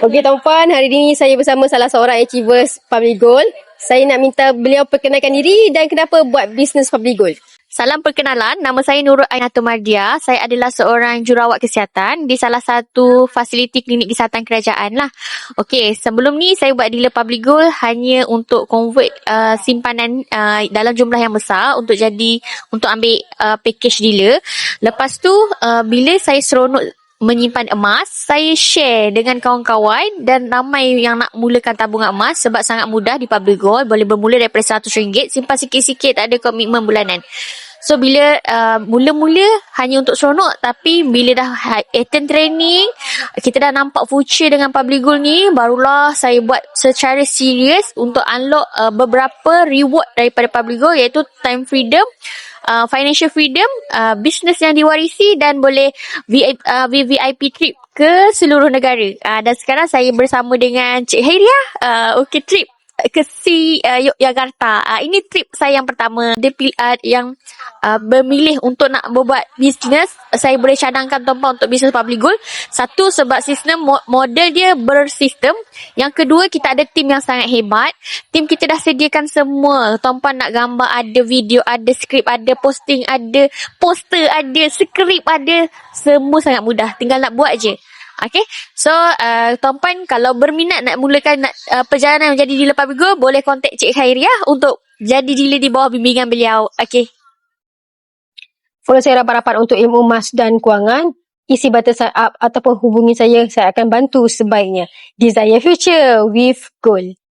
Okey tuan-puan, hari ini saya bersama salah seorang achievers Public Goal. Saya nak minta beliau perkenalkan diri dan kenapa buat bisnes Public Goal. Salam perkenalan, nama saya Nurul Ainatul Mardia. Saya adalah seorang jururawat kesihatan di salah satu fasiliti klinik kesihatan kerajaan lah. Okey, sebelum ni saya buat dealer Public Goal hanya untuk convert simpanan dalam jumlah yang besar untuk ambil package dealer. Lepas tu bila saya seronok menyimpan emas, saya share dengan kawan-kawan dan ramai yang nak mulakan tabungan emas sebab sangat mudah di Public Goal. Boleh bermula daripada RM100, simpan sikit-sikit, tak ada komitmen bulanan. So bila mula-mula hanya untuk seronok, tapi bila dah attend training, kita dah nampak future dengan Public Goal ni, barulah saya buat secara serius untuk unlock beberapa reward daripada Public Goal, iaitu time freedom, financial freedom, business yang diwarisi dan boleh VVIP trip ke seluruh negara. Dan sekarang saya bersama dengan Cik Hairia, trip ke Yogyakarta. Ini trip saya yang pertama. Dia yang bermilih untuk nak membuat bisnes. Saya boleh cadangkan tuan-puan untuk bisnes Public Goal. Satu, sebab sistem model dia bersistem. Yang kedua, kita ada tim yang sangat hebat. Tim kita dah sediakan semua. Tuan-puan nak gambar, ada video, ada skrip, ada posting, ada poster, ada skrip, ada. Semua sangat mudah. Tinggal nak buat je. Okay, so tuan-puan kalau berminat nak mulakan perjalanan menjadi dealer Public Goal, boleh kontak Cik Khairia untuk jadi dealer di bawah bimbingan beliau. Okay. Follow saya rapat-rapat untuk ilmu emas dan kewangan. Isi batasan up ataupun hubungi saya akan bantu sebaiknya. Desire Future with Goal.